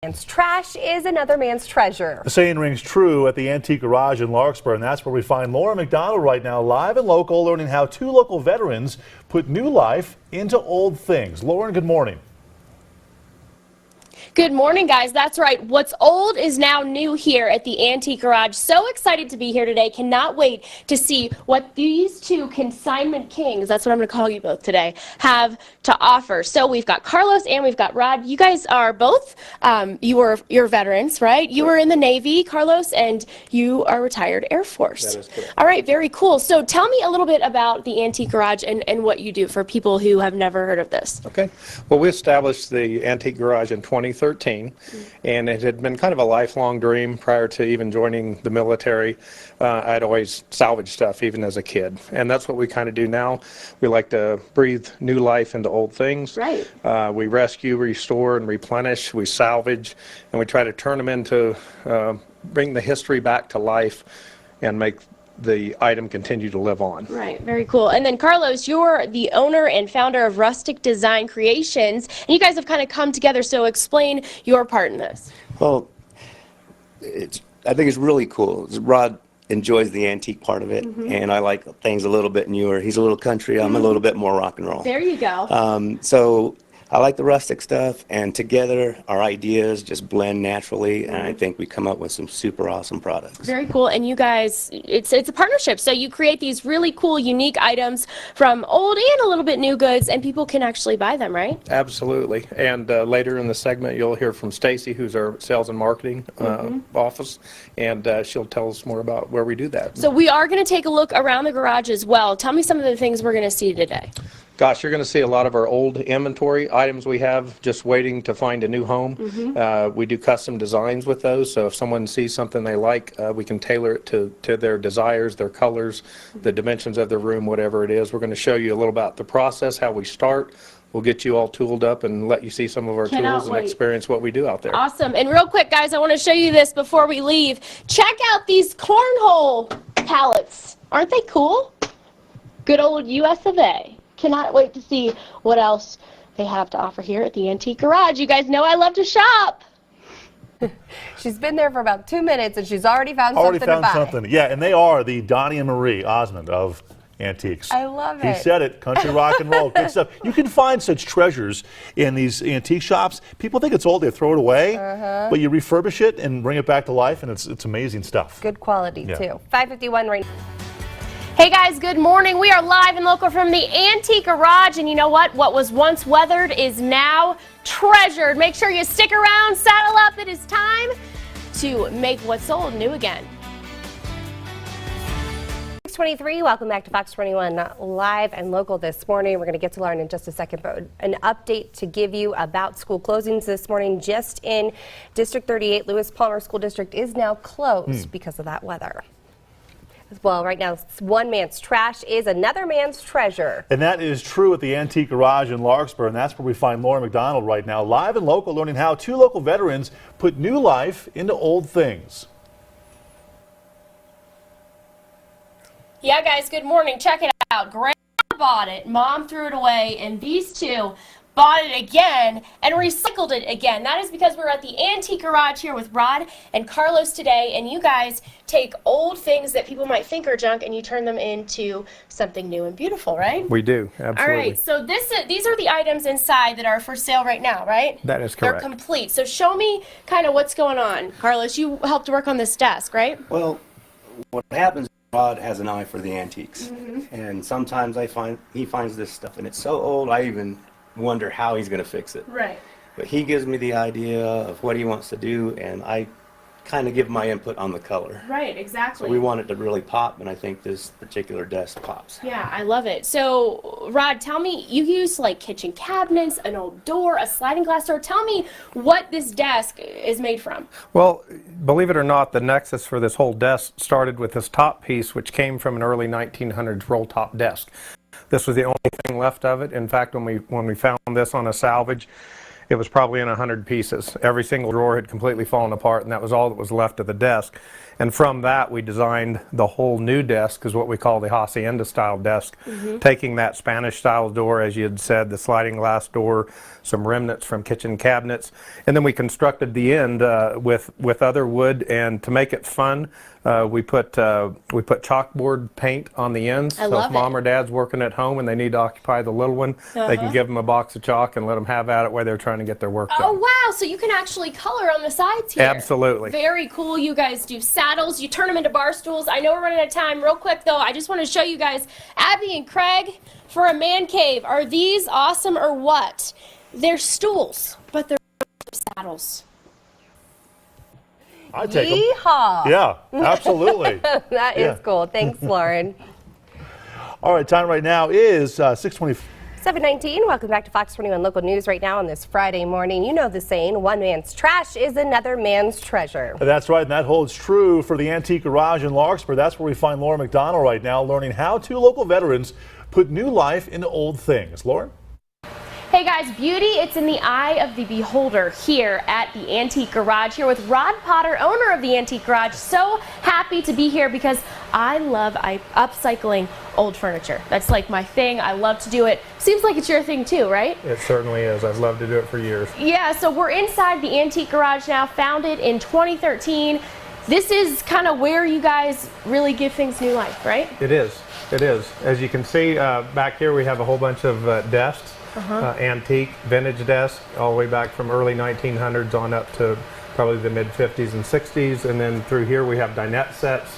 Man's trash is another man's treasure. The saying rings true at the Antique Garage in Larkspur, and that's where we find Lauren McDonald right now, live and local, learning how two local veterans put new life into old things. Lauren, good morning. Good morning, guys. That's right. What's old is now new here at the Antique Garage. So excited to be here today. Cannot wait to see what these two consignment kings, that's what I'm going to call you both today, have to offer. So we've got Carlos and we've got Rod. You guys are both, you're veterans, right? You were in the Navy, Carlos, and you are retired Air Force. That is correct. All right, very cool. So tell me a little bit about the Antique Garage and what you do for people who have never heard of this. Okay. Well, we established the Antique Garage in 2013, and it had been kind of a lifelong dream prior to even joining the military. I'd always salvaged stuff, even as a kid, and that's what we kind of do now. We like to breathe new life into old things. Right. We rescue, restore, and replenish. We salvage, and we try to turn them into, bring the history back to life and make the item continue to live on. Right, very cool. And then Carlos, you're the owner and founder of Rustic Design Creations, and you guys have kind of come together, so explain your part in this. Well, I think it's really cool. Rod enjoys the antique part of it, and I like things a little bit newer. He's a little country, I'm a little bit more rock and roll. There you go. So I like the rustic stuff, and together our ideas just blend naturally, and I think we come up with some super awesome products. Very cool. And you guys, it's a partnership, so you create these really cool, unique items from old and a little bit new goods, and people can actually buy them, right? Absolutely. And later in the segment, you'll hear from Stacy, who's our sales and marketing office, and she'll tell us more about where we do that. So we are going to take a look around the garage as well. Tell me some of the things we're going to see today. Gosh, you're going to see a lot of our old inventory items we have just waiting to find a new home. We do custom designs with those, so if someone sees something they like, we can tailor it to their desires, their colors, the dimensions of their room, whatever it is. We're going to show you a little about the process, how we start. We'll get you all tooled up and let you see some of our tools and experience what we do out there. Awesome. And real quick, guys, I want to show you this before we leave. Check out these cornhole pallets. Aren't they cool? Good old US of A. Cannot wait to see what else they have to offer here at the Antique Garage. You guys know I love to shop. She's been there for about 2 minutes and she's already found something to buy. Yeah, and they are the Donnie and Marie Osmond of antiques. I love it. He said it, country rock and roll, good stuff. You can find such treasures in these antique shops. People think it's old, they throw it away, but you refurbish it and bring it back to life, and it's amazing stuff. Good quality, too. 5:51 right now. Hey guys, good morning. We are live and local from the Antique Garage, and you know what? What was once weathered is now treasured. Make sure you stick around, saddle up. It is time to make what's old new again. 6:23, welcome back to Fox 21 live and local this morning. We're going to get to Lauren in just a second, but an update to give you about school closings this morning. Just in District 38, Lewis Palmer School District is now closed because of that weather. Well, right now, one man's trash is another man's treasure. And that is true at the Antique Garage in Larkspur, and that's where we find Lauren McDonald right now, live and local, learning how two local veterans put new life into old things. Yeah, guys, good morning. Check it out. Grandma bought it, Mom threw it away, and these two bought it again and recycled it again. That is because we're at the Antique Garage here with Rod and Carlos today, and you guys take old things that people might think are junk and you turn them into something new and beautiful, right? We do, absolutely. All right, so these are the items inside that are for sale right now, right? That is correct. They're complete. So show me kind of what's going on. Carlos, you helped work on this desk, right? Well, what happens, Rod has an eye for the antiques, and sometimes he finds this stuff, and it's so old, I even wonder how he's going to fix it. Right. But he gives me the idea of what he wants to do, and I kind of give my input on the color. Right, exactly. So we want it to really pop, and I think this particular desk pops. Yeah, I love it. So, Rod, tell me, you use like kitchen cabinets, an old door, a sliding glass door. Tell me what this desk is made from. Well, believe it or not, the nexus for this whole desk started with this top piece, which came from an early 1900s roll top desk. This was the only thing left of it. In fact, when we found this on a salvage, it was probably in 100 pieces. Every single drawer had completely fallen apart, and that was all that was left of the desk. And from that, we designed the whole new desk, is what we call the Hacienda style desk, taking that Spanish style door, as you had said, the sliding glass door, some remnants from kitchen cabinets, and then we constructed the end with other wood. And to make it fun, we put chalkboard paint on the ends. So if mom or dad's working at home and they need to occupy the little one, they can give them a box of chalk and let them have at it while they're trying to get their work done. Oh wow, so you can actually color on the sides here. Absolutely. Very cool. You guys do saddles, you turn them into bar stools. I know we're running out of time. Real quick though, I just want to show you guys, Abby and Craig, for a man cave. Are these awesome or what? They're stools, but they're saddles. I take them. Yeehaw! Yeah, absolutely. That is cool. Thanks, Lauren. All right, time right now is 6:20. 7:19. Welcome back to Fox 21 Local News right now on this Friday morning. You know the saying, one man's trash is another man's treasure. That's right, and that holds true for the Antique Garage in Larkspur. That's where we find Laura McDonald right now, learning how two local veterans put new life into old things. Lauren? Hey guys, beauty, it's in the eye of the beholder here at the Antique Garage, here with Rod Potter, owner of the Antique Garage. So happy to be here because I love upcycling old furniture. That's like my thing. I love to do it. Seems like it's your thing too, right? It certainly is. I've loved to do it for years. Yeah, so we're inside the Antique Garage now, founded in 2013. This is kind of where you guys really give things new life, right? It is. It is. As you can see back here, we have a whole bunch of desks. Antique, vintage desk, all the way back from early 1900s on up to probably the mid 50s and 60s. And then through here we have dinette sets,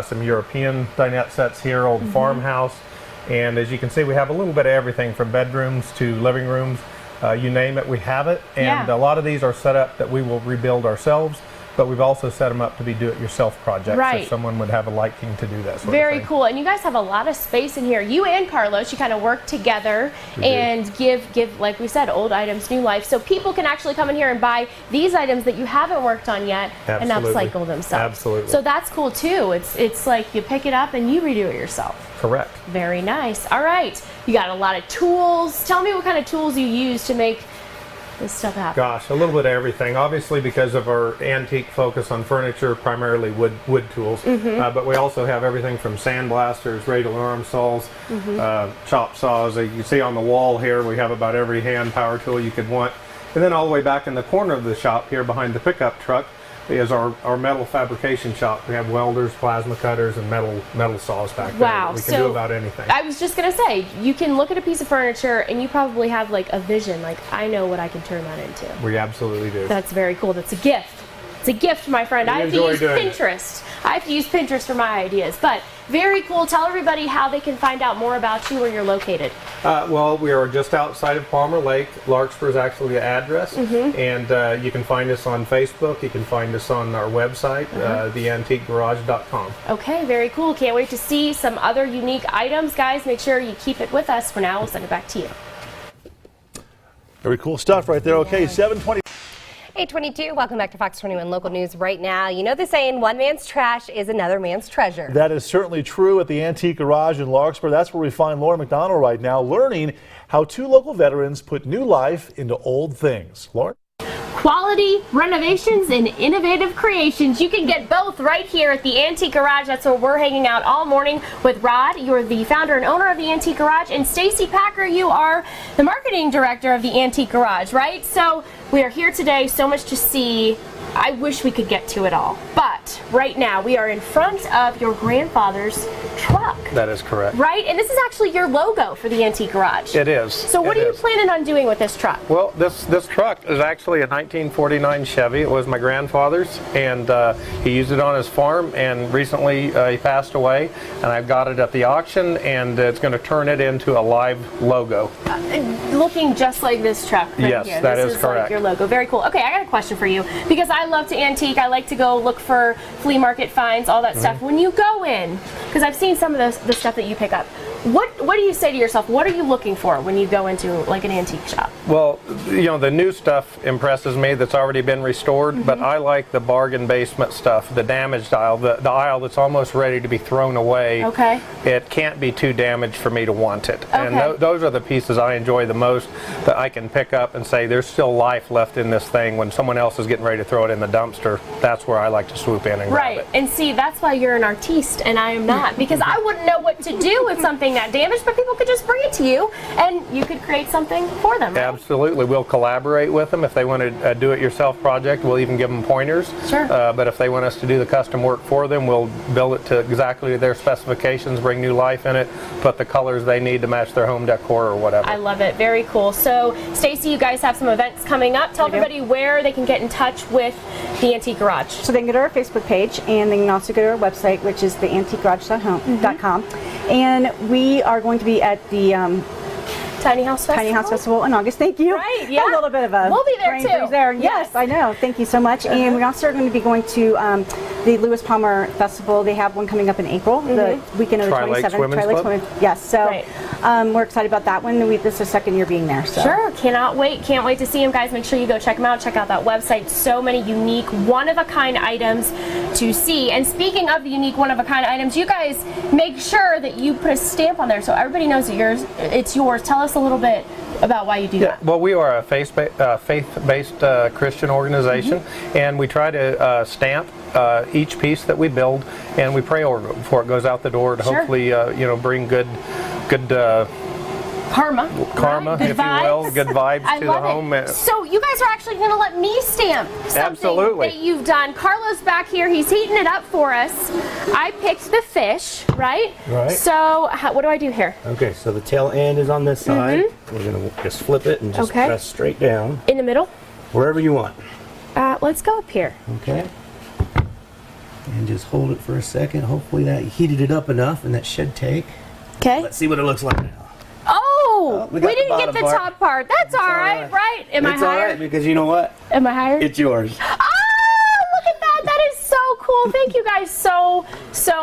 some European dinette sets here, old farmhouse. And as you can see, we have a little bit of everything from bedrooms to living rooms. You name it, we have it. And a lot of these are set up that we will rebuild ourselves. But we've also set them up to be do-it-yourself projects if someone would have a liking to do that sort of thing. Very cool. And you guys have a lot of space in here. You and Carlos, you kind of work together and give, like we said, old items new life. So people can actually come in here and buy these items that you haven't worked on yet and upcycle themselves. Absolutely. So that's cool too. It's like you pick it up and you redo it yourself. Correct. Very nice. All right. You got a lot of tools. Tell me what kind of tools you use to make this stuff happen. Gosh, a little bit of everything. Obviously, because of our antique focus on furniture, primarily wood tools. But we also have everything from sandblasters, radial arm saws, chop saws. You can see on the wall here, we have about every hand power tool you could want. And then all the way back in the corner of the shop here behind the pickup truck is our metal fabrication shop. We have welders, plasma cutters, and metal saws back there. Wow. We can do about anything. I was just going to say, you can look at a piece of furniture and you probably have like a vision, like I know what I can turn that into. We absolutely do. That's very cool. That's a gift. It's a gift, my friend. I have to use Pinterest. I have to use Pinterest for my ideas. But very cool. Tell everybody how they can find out more about you, where you're located. Well, we are just outside of Palmer Lake. Larkspur is actually the address. And you can find us on Facebook. You can find us on our website, theantiquegarage.com. Okay, very cool. Can't wait to see some other unique items. Guys, make sure you keep it with us. For now, we'll send it back to you. Very cool stuff right there. Okay, 7:20. 8:22. Welcome back to Fox 21 Local News right now. You know the saying, one man's trash is another man's treasure. That is certainly true at the Antique Garage in Larkspur. That's where we find Laura McDonald right now, learning how two local veterans put new life into old things. Laura? Quality renovations and innovative creations. You can get both right here at the Antique Garage. That's where we're hanging out all morning with Rod. You're the founder and owner of the Antique Garage, and Stacy Packer, you are the marketing director of the Antique Garage, right? So we are here today, so much to see. I wish we could get to it all, but right now we are in front of your grandfather's truck. That is correct. Right? And this is actually your logo for the Antique Garage. It is. So what are you planning on doing with this truck? Well, this truck is actually a 1949 Chevy. It was my grandfather's, and he used it on his farm, and recently he passed away, and I've got it at the auction, and it's going to turn it into a live logo. Looking just like this truck right yes, here. That this is correct. Like your logo. Very cool. Okay, I got a question for you, because I love to antique. I like to go look for flea market finds, all that stuff. When you go in, because I've seen some of the stuff that you pick up, What do you say to yourself? What are you looking for when you go into like an antique shop? Well, you know, the new stuff impresses me that's already been restored, but I like the bargain basement stuff, the damaged aisle, the aisle that's almost ready to be thrown away. Okay. It can't be too damaged for me to want it. And Okay. those are the pieces I enjoy the most, that I can pick up and say there's still life left in this thing when someone else is getting ready to throw it in the dumpster. That's where I like to swoop in and grab Right, it. and see, that's why you're an artiste and I am not, because I wouldn't know what to do with something that damaged, but people could just bring it to you and you could create something for them. Right? Absolutely. We'll collaborate with them. If they want a do-it-yourself project, we'll even give them pointers. Sure. But if they want us to do the custom work for them, we'll build it to exactly their specifications, bring new life in it, put the colors they need to match their home decor or whatever. I love it. Very cool. So, Stacy, you guys have some events coming up. Tell everybody where they can get in touch with the Antique Garage. So they can go to our Facebook page, and they can also go to our website, which is theantiquegarage.com. And we are going to be at the Tiny House Festival. Tiny House Festival in August. Thank you. Right, yeah. A little bit of a We'll be there brain too. freeze there. Yes, I know. Thank you so much. And we also are going to be going to the Lewis Palmer Festival. They have one coming up in April, the weekend of the Tri-Lakes 27th. Women's Club? Yes. So Right. we're excited about that one. This is the second year being there. So. Sure, cannot wait. Can't wait to see them, guys. Make sure you go check them out. Check out that website. So many unique, one-of-a-kind items to see. And speaking of the unique, one-of-a-kind items, you guys make sure that you put a stamp on there so everybody knows that it's yours. Tell us a little bit about why you do that. Well, we are a faith-based Christian organization, and we try to stamp each piece that we build, and we pray over it before it goes out the door to hopefully, bring good Karma, karma, right? if you will, good vibes I to the love home. It. So you guys are actually going to let me stamp something Absolutely. that you've done. Carlos back here, he's heating it up for us. I picked the fish, right? Right. So what do I do here? Okay, so the tail end is on this side. We're going to just flip it and just Okay. press straight down, In the middle? wherever you want. Let's go up here. Okay? And just hold it for a second. Hopefully that heated it up enough, and that should take. Okay. Let's see what it looks like now. Oh, we we, got the didn't get bottom the part. top part. That's all right, right? Am I It's all higher? right, because you know what? Am I higher? It's yours. Ah, look at that. That is so cool. Thank you guys so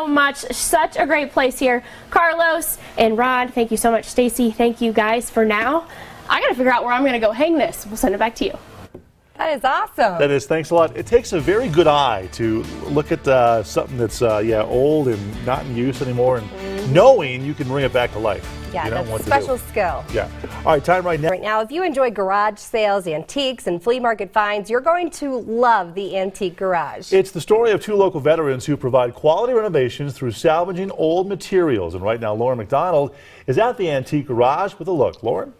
much. Such a great place here. Carlos and Rod, thank you so much. Stacy, thank you guys for now. I got to figure out where I'm going to go hang this. We'll send it back to you. That is awesome. That is, thanks a lot. It takes a very good eye to look at something that's old and not in use anymore, and knowing you can bring it back to life. Yeah, you know, that's what a to do. special skill. Yeah. All right, time right now. Right now, if you enjoy garage sales, antiques, and flea market finds, you're going to love the Antique Garage. It's the story of two local veterans who provide quality renovations through salvaging old materials. And right now, Lauren McDonald is at the Antique Garage with a look. Lauren?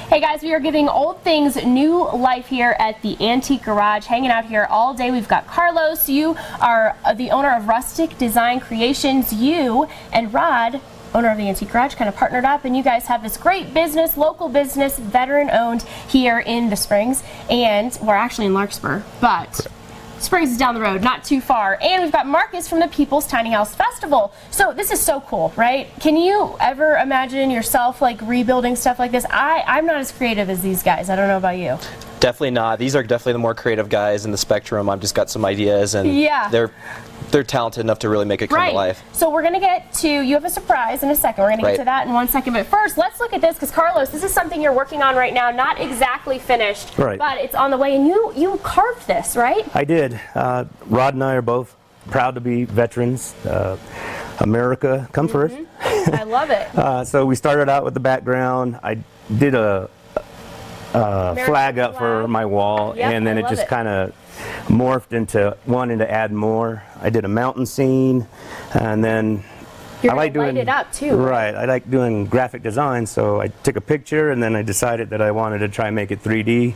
Hey guys, we are giving old things new life here at the Antique Garage. Hanging out here all day. We've got Carlos. You are the owner of Rustic Design Creations. You and Rod, owner of the Antique Garage, kind of partnered up, and you guys have this great business, local business, veteran owned here in the Springs. And we're actually in Larkspur, but Springs is down the road, not too far. And we've got Marcus from the People's Tiny House Festival. So this is so cool, right? Can you ever imagine yourself like rebuilding stuff like this? I'm not as creative as these guys. I don't know about you. Definitely not. These are definitely the more creative guys in the spectrum. I've just got some ideas, and Yeah. they're talented enough to really make it come to life. So we're going to get to, you have a surprise in a second. We're going to get Right. to that in 1 second. But first, let's look at this, because Carlos, this is something you're working on right now. Not exactly finished, Right. but it's on the way. And you carved this, right? I did. Rod and I are both proud to be veterans. America, come first. I love it. So we started out with the background. I did a flag up for flag. my wall, Yep, and then I it love just it. kind of morphed into wanting to add more. I did a mountain scene, and then You're I like gonna doing light it up too. Right, I like doing graphic design, so I took a picture, and then I decided that I wanted to try and make it 3D.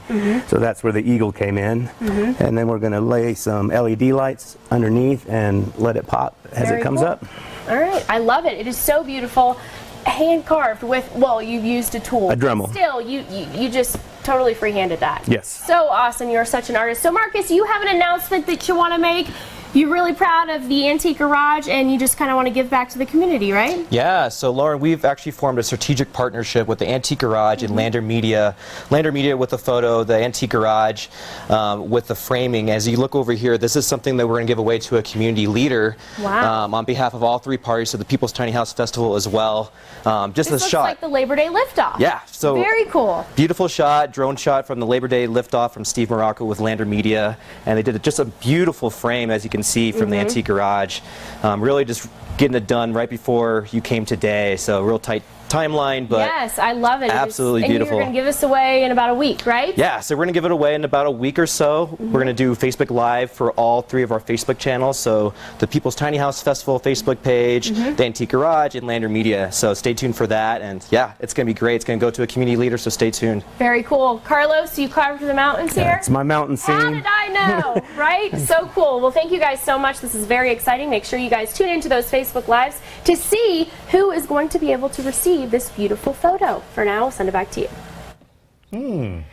So that's where the eagle came in, and then we're going to lay some LED lights underneath and let it pop as Very it comes cool. up. All right, I love it. It is so beautiful. Hand carved with, well, you've used a tool. A Dremel. Still, you just totally free-handed that. Yes. So awesome. You're such an artist. So Marcus, you have an announcement that you want to make. you're really proud of the Antique Garage, and you just kind of want to give back to the community, right? Yeah, so Lauren, we've actually formed a strategic partnership with the Antique Garage and Lander Media. Lander Media with the photo, the Antique Garage with the framing. As you look over here, this is something that we're going to give away to a community leader. Wow. On behalf of all three parties, so the People's Tiny House Festival as well. Just This a looks shot. like the Labor Day liftoff. Yeah, so very cool. Beautiful shot, drone shot from the Labor Day liftoff from Steve Morocco with Lander Media, and they did just a beautiful frame, as you can see, from the Antique Garage. Really just getting it done right before you came today, so real tight timeline, but yes, I love it. Absolutely and beautiful. You're going to give this away in about a week, right? Yeah, so we're going to give it away in about a week or so. We're going to do Facebook Live for all three of our Facebook channels, so the People's Tiny House Festival Facebook page, the Antique Garage, and Lander Media. So stay tuned for that, and yeah, it's going to be great. It's going to go to a community leader, so stay tuned. Very cool. Carlos, you carved the mountains here? It's my mountain scene. How did I know, right? So cool. Well, thank you guys so much. This is very exciting. Make sure you guys tune into those Facebook Lives to see who is going to be able to receive this beautiful photo. For now, I'll send it back to you.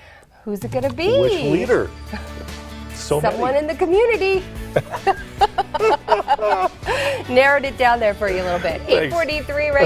Who's it going to be? Which leader? So Someone many. in the community. Narrowed it down there for you a little bit. 8:43 right